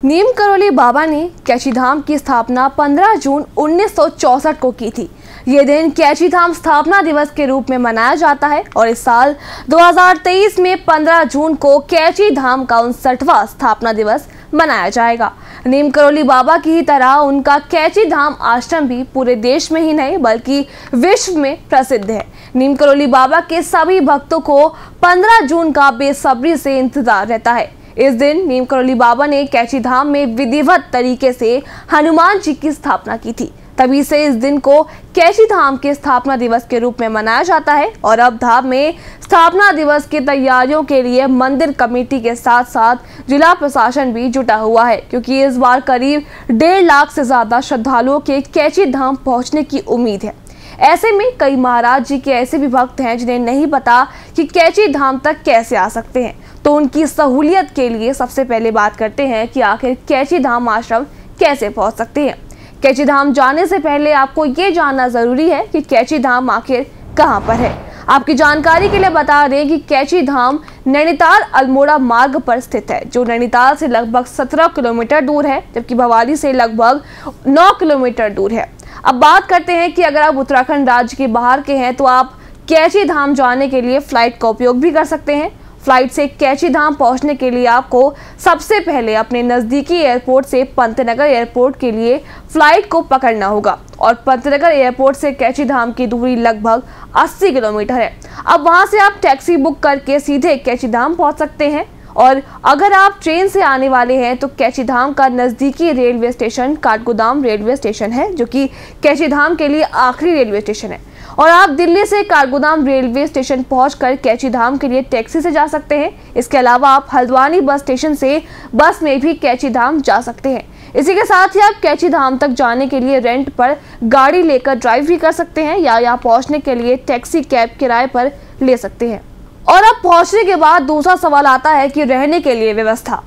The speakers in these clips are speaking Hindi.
नीम करोली बाबा ने कैची धाम की स्थापना 15 जून 1964 को की थी। ये दिन कैची धाम स्थापना दिवस के रूप में मनाया जाता है और इस साल 2023 में 15 जून को कैची धाम का 59वां स्थापना दिवस मनाया जाएगा। नीम करोली बाबा की ही तरह उनका कैची धाम आश्रम भी पूरे देश में ही नहीं बल्कि विश्व में प्रसिद्ध है। नीम करोली बाबा के सभी भक्तों को 15 जून का बेसब्री से इंतजार रहता है। इस दिन नीम करोली बाबा ने कैची धाम में विधिवत तरीके से हनुमान जी की स्थापना की थी। तभी से इस दिन को कैची धाम के स्थापना दिवस के रूप में मनाया जाता है और अब धाम में स्थापना दिवस की तैयारियों के लिए मंदिर कमेटी के साथ साथ जिला प्रशासन भी जुटा हुआ है, क्योंकि इस बार करीब 1.5 लाख से ज्यादा श्रद्धालुओं के कैची धाम पहुंचने की उम्मीद है। ऐसे में कई महाराज जी के ऐसे भी भक्त हैं जिन्हें नहीं पता कि कैची धाम तक कैसे आ सकते हैं, तो उनकी सहूलियत के लिए सबसे पहले बात करते हैं कि आखिर कैची धाम आश्रम कैसे पहुंच सकते हैं। कैची धाम जाने से पहले आपको ये जानना जरूरी है कि कैची धाम आखिर कहां पर है। आपकी जानकारी के लिए बता दें कि कैची धाम नैनीताल अल्मोड़ा मार्ग पर स्थित है, जो नैनीताल से लगभग 17 किलोमीटर दूर है, जबकि भवाली से लगभग 9 किलोमीटर दूर है। अब बात करते हैं कि अगर आप उत्तराखंड राज्य के बाहर के हैं तो आप कैची धाम जाने के लिए फ्लाइट का उपयोग भी कर सकते हैं। फ्लाइट से कैची धाम पहुंचने के लिए आपको सबसे पहले अपने नज़दीकी एयरपोर्ट से पंतनगर एयरपोर्ट के लिए फ्लाइट को पकड़ना होगा और पंतनगर एयरपोर्ट से कैची धाम की दूरी लगभग 80 किलोमीटर है। अब वहां से आप टैक्सी बुक करके सीधे कैची धाम पहुंच सकते हैं और अगर आप ट्रेन से आने वाले हैं तो कैची धाम का नज़दीकी railway station Kathgodam railway station है, जो कि कैची धाम के लिए आखिरी रेलवे स्टेशन है। और आप दिल्ली से काठगोदाम रेलवे स्टेशन पहुंचकर कैची धाम के लिए टैक्सी से जा सकते हैं। इसके अलावा आप हल्द्वानी बस स्टेशन से बस में भी कैची धाम जा सकते हैं। इसी के साथ ही आप कैची धाम तक जाने के लिए रेंट पर गाड़ी लेकर ड्राइव भी कर सकते हैं या यहाँ पहुँचने के लिए टैक्सी कैब किराए पर ले सकते हैं। और अब पहुंचने के बाद दूसरा सवाल आता है कि रहने के लिए व्यवस्था।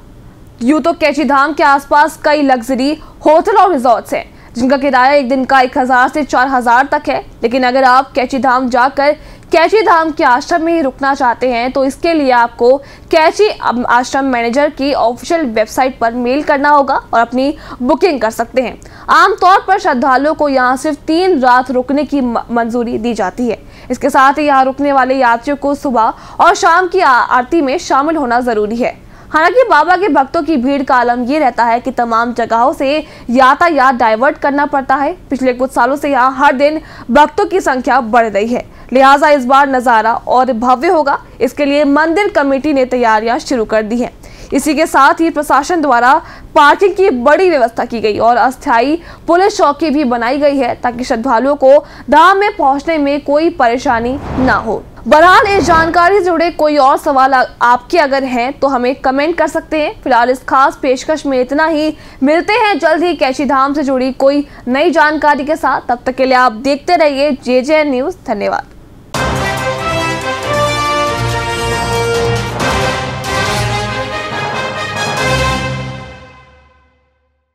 यूं तो कैची धाम के आसपास कई लग्जरी होटल और रिजॉर्ट्स हैं, जिनका किराया एक दिन का 1000 से 4000 तक है। लेकिन अगर आप कैची धाम जाकर कैची धाम के आश्रम में ही रुकना चाहते हैं तो इसके लिए आपको कैची आश्रम मैनेजर की ऑफिशियल वेबसाइट पर मेल करना होगा और अपनी बुकिंग कर सकते हैं। आमतौर पर श्रद्धालुओं को यहाँ सिर्फ 3 रात रुकने की मंजूरी दी जाती है। इसके साथ ही यहाँ रुकने वाले यात्रियों को सुबह और शाम की आरती में शामिल होना जरूरी है। हालांकि बाबा के भक्तों की भीड़ का आलम ये रहता है कि तमाम जगहों से यातायात डाइवर्ट करना पड़ता है। पिछले कुछ सालों से यहाँ हर दिन भक्तों की संख्या बढ़ रही है, लिहाजा इस बार नज़ारा और भव्य होगा। इसके लिए मंदिर कमेटी ने तैयारियां शुरू कर दी हैं। इसी के साथ ही प्रशासन द्वारा पार्किंग की बड़ी व्यवस्था की गई और अस्थायी पुलिस चौकी भी बनाई गई है, ताकि श्रद्धालुओं को धाम में पहुंचने में कोई परेशानी ना हो। बहरहाल इस जानकारी से जुड़े कोई और सवाल आपके अगर हैं तो हमें कमेंट कर सकते हैं। फिलहाल इस खास पेशकश में इतना ही। मिलते हैं जल्द ही कैची धाम से जुड़ी कोई नई जानकारी के साथ। तब तक के लिए आप देखते रहिए JJN न्यूज़। धन्यवाद।